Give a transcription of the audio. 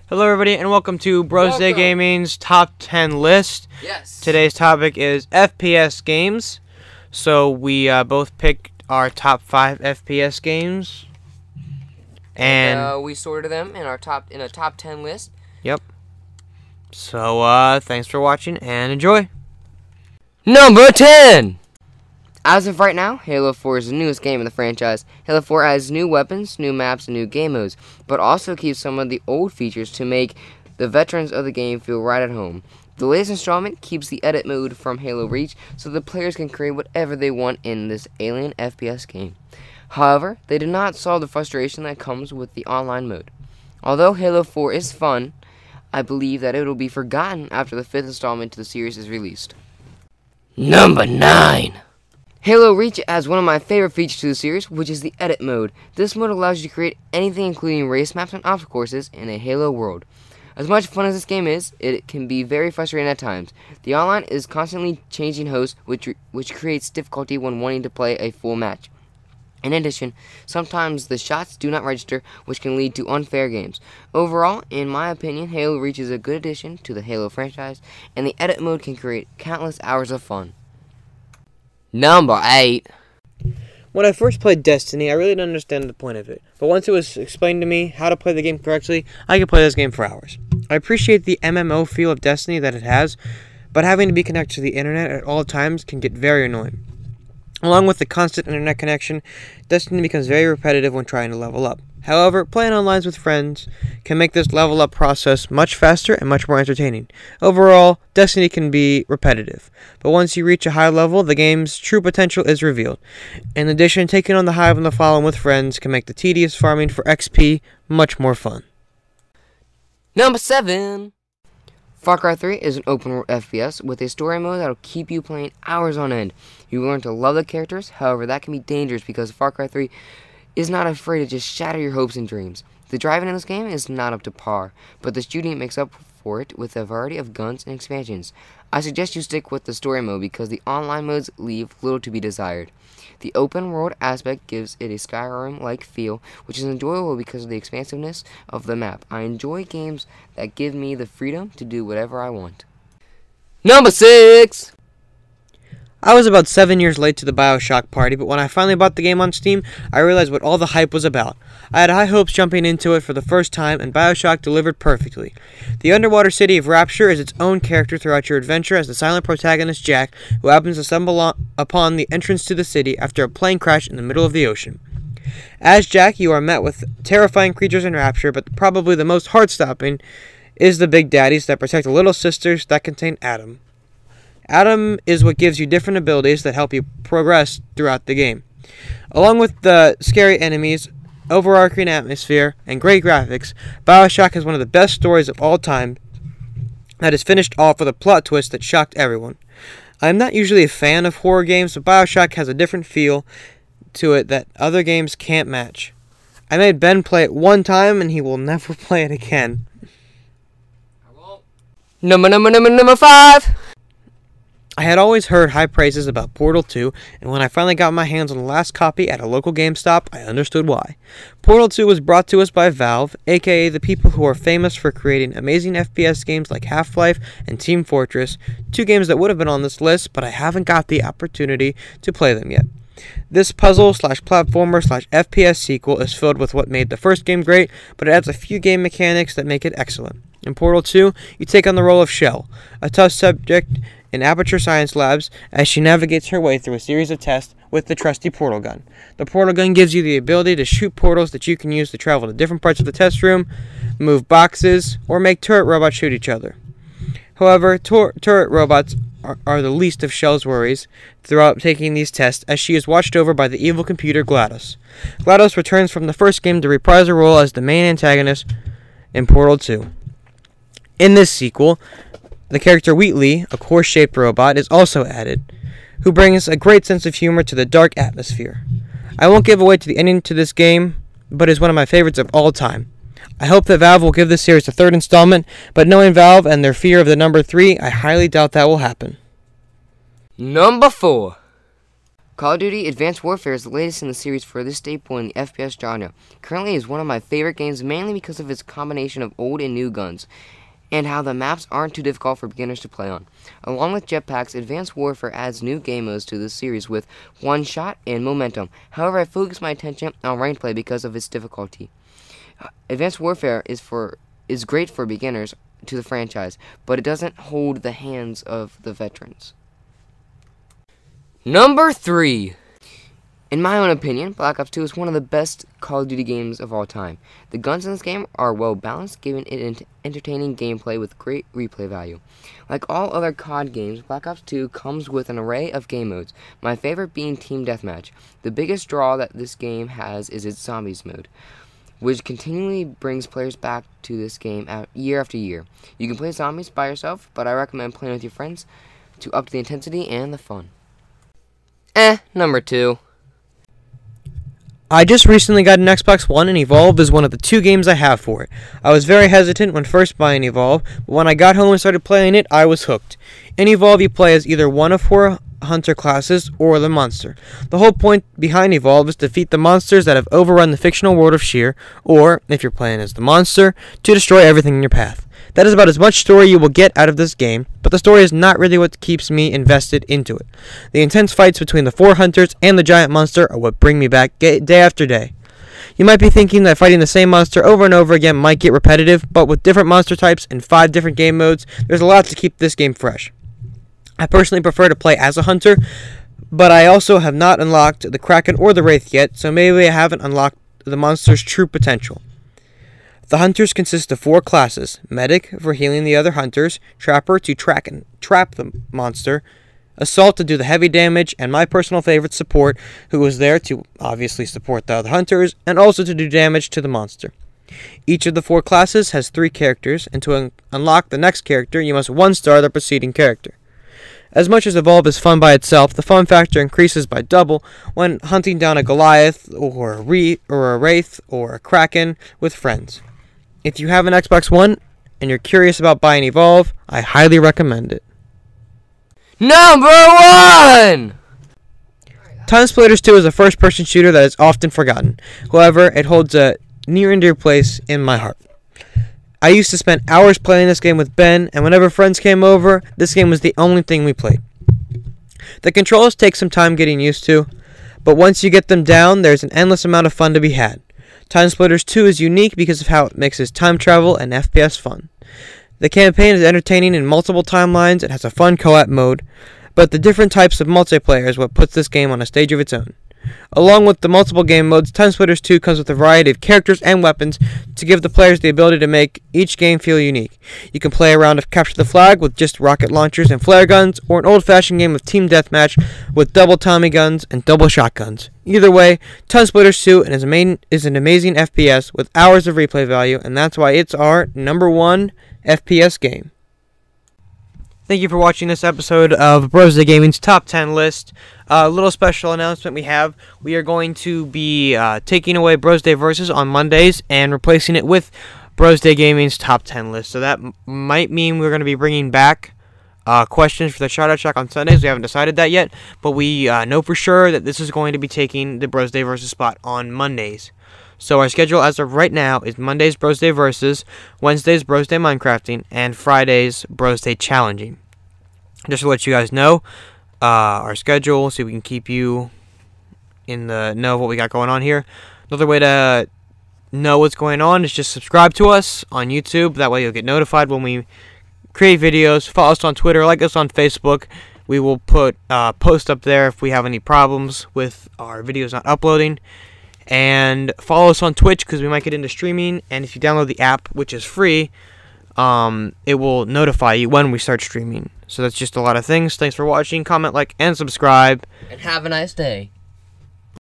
Hello everybody and welcome to Bros Day Gaming's Top 10 list. Yes. Today's topic is FPS games. So we both picked our top 5 FPS games. And we sorted them in a top 10 list. Yep. So thanks for watching and enjoy. Number 10. As of right now, Halo 4 is the newest game in the franchise. Halo 4 has new weapons, new maps, and new game modes, but also keeps some of the old features to make the veterans of the game feel right at home. The latest installment keeps the edit mode from Halo Reach, so the players can create whatever they want in this alien FPS game. However, they did not solve the frustration that comes with the online mode. Although Halo 4 is fun, I believe that it will be forgotten after the 5th installment to the series is released. Number 9. Halo Reach has one of my favorite features to the series, which is the edit mode. This mode allows you to create anything including race maps and obstacle courses in a Halo world. As much fun as this game is, it can be very frustrating at times. The online is constantly changing hosts, which creates difficulty when wanting to play a full match. In addition, sometimes the shots do not register, which can lead to unfair games. Overall, in my opinion, Halo Reach is a good addition to the Halo franchise, and the edit mode can create countless hours of fun. Number 8. When I first played Destiny, I really didn't understand the point of it. But once it was explained to me how to play the game correctly, I could play this game for hours. I appreciate the MMO feel of Destiny that it has, but having to be connected to the internet at all times can get very annoying. Along with the constant internet connection, Destiny becomes very repetitive when trying to level up. However, playing online with friends can make this level up process much faster and much more entertaining. Overall, Destiny can be repetitive, but once you reach a high level, the game's true potential is revealed. In addition, taking on the Hive and the Fallen with friends can make the tedious farming for XP much more fun. Number 7. Far Cry 3 is an open-world FPS with a story mode that will keep you playing hours on end. You learn to love the characters, however that can be dangerous because Far Cry 3 is not afraid to just shatter your hopes and dreams. The driving in this game is not up to par, but the shooting makes up for it with a variety of guns and expansions. I suggest you stick with the story mode because the online modes leave little to be desired. The open world aspect gives it a Skyrim-like feel, which is enjoyable because of the expansiveness of the map. I enjoy games that give me the freedom to do whatever I want. Number 6. I was about 7 years late to the BioShock party, but when I finally bought the game on Steam, I realized what all the hype was about. I had high hopes jumping into it for the first time, and BioShock delivered perfectly. The underwater city of Rapture is its own character throughout your adventure as the silent protagonist Jack, who happens to stumble upon the entrance to the city after a plane crash in the middle of the ocean. As Jack, you are met with terrifying creatures in Rapture, but probably the most heart-stopping is the Big Daddies that protect the little sisters that contain Adam. Adam is what gives you different abilities that help you progress throughout the game. Along with the scary enemies, overarching atmosphere, and great graphics, BioShock has one of the best stories of all time that is finished off with a plot twist that shocked everyone. I am not usually a fan of horror games, but BioShock has a different feel to it that other games can't match. I made Ben play it one time, and he will never play it again. Number 5. I had always heard high praises about Portal 2, and when I finally got my hands on the last copy at a local GameStop, I understood why. Portal 2 was brought to us by Valve, aka the people who are famous for creating amazing FPS games like Half-Life and Team Fortress, 2 games that would have been on this list, but I haven't got the opportunity to play them yet. This puzzle/platformer/FPS sequel is filled with what made the first game great, but it adds a few game mechanics that make it excellent. In Portal 2, you take on the role of Shell, a tough subject in Aperture Science Labs as she navigates her way through a series of tests with the trusty portal gun. The portal gun gives you the ability to shoot portals that you can use to travel to different parts of the test room, move boxes, or make turret robots shoot each other. However, turret robots are the least of Shell's worries throughout taking these tests, as she is watched over by the evil computer GLaDOS. GLaDOS returns from the first game to reprise her role as the main antagonist in Portal 2. In this sequel, the character Wheatley, a course-shaped robot, is also added, who brings a great sense of humor to the dark atmosphere. I won't give away to the ending to this game, but is one of my favorites of all time. I hope that Valve will give this series a 3rd installment, but knowing Valve and their fear of the number 3, I highly doubt that will happen. Number 4. Call of Duty Advanced Warfare is the latest in the series for this staple in the FPS genre. Currently, it is one of my favorite games mainly because of its combination of old and new guns, and how the maps aren't too difficult for beginners to play on. Along with jetpacks, Advanced Warfare adds new game modes to the series with One Shot and Momentum. However, I focus my attention on ranked play because of its difficulty. Advanced Warfare is great for beginners to the franchise, but it doesn't hold the hands of the veterans. Number 3. In my own opinion, Black Ops 2 is one of the best Call of Duty games of all time. The guns in this game are well balanced, giving it entertaining gameplay with great replay value. Like all other COD games, Black Ops 2 comes with an array of game modes, my favorite being Team Deathmatch. The biggest draw that this game has is its Zombies mode, which continually brings players back to this game year after year. You can play Zombies by yourself, but I recommend playing with your friends to up the intensity and the fun. Number 2. I just recently got an Xbox One, and Evolve is one of the 2 games I have for it. I was very hesitant when first buying Evolve, but when I got home and started playing it, I was hooked. In Evolve, you play as either one of 4 hunter classes or the monster. The whole point behind Evolve is to defeat the monsters that have overrun the fictional world of Sheer, or, if you're playing as the monster, to destroy everything in your path. That is about as much story you will get out of this game, but the story is not really what keeps me invested into it. The intense fights between the 4 hunters and the giant monster are what bring me back day after day. You might be thinking that fighting the same monster over and over again might get repetitive, but with different monster types and 5 different game modes, there's a lot to keep this game fresh. I personally prefer to play as a hunter, but I also have not unlocked the Kraken or the Wraith yet, so maybe I haven't unlocked the monster's true potential. The hunters consist of 4 classes: Medic for healing the other hunters, Trapper to track and trap the monster, Assault to do the heavy damage, and my personal favorite, Support, who is there to obviously support the other hunters and also to do damage to the monster. Each of the 4 classes has 3 characters, and to unlock the next character, you must 1-star the preceding character. As much as Evolve is fun by itself, the fun factor increases by double when hunting down a Goliath or a Wraith or a Kraken with friends. If you have an Xbox One and you're curious about buying Evolve, I highly recommend it. Number 1! Time Splitters 2 is a first-person shooter that is often forgotten. However, it holds a near and dear place in my heart. I used to spend hours playing this game with Ben, and whenever friends came over, this game was the only thing we played. The controls take some time getting used to, but once you get them down, there's an endless amount of fun to be had. Time Splitters 2 is unique because of how it mixes time travel and FPS fun. The campaign is entertaining in multiple timelines and has a fun co-op mode, but the different types of multiplayer is what puts this game on a stage of its own. Along with the multiple game modes, Time Splitters 2 comes with a variety of characters and weapons to give the players the ability to make each game feel unique. You can play a round of Capture the Flag with just rocket launchers and flare guns, or an old-fashioned game of Team Deathmatch with double Tommy guns and double shotguns. Either way, Time Splitters 2 is an amazing FPS with hours of replay value, and that's why it's our number 1 FPS game. Thank you for watching this episode of Bros Day Gaming's Top 10 list. A little special announcement we have. We are going to be taking away Bros Day Versus on Mondays and replacing it with Bros Day Gaming's Top 10 list. So that might mean we're going to be bringing back questions for the Shoutout Shack on Sundays. We haven't decided that yet, but we know for sure that this is going to be taking the Bros Day Versus spot on Mondays. So our schedule as of right now is Mondays Bros Day Versus, Wednesdays Bros Day Minecrafting, and Fridays Bros Day Challenging. Just to let you guys know our schedule, so we can keep you in the know of what we got going on here. Another way to know what's going on is just subscribe to us on YouTube. That way you'll get notified when we create videos. Follow us on Twitter, like us on Facebook. We will put posts up there if we have any problems with our videos not uploading. And follow us on Twitch because we might get into streaming. And if you download the app, which is free, it will notify you when we start streaming. So that's just a lot of things. Thanks for watching. Comment, like, and subscribe. And have a nice day.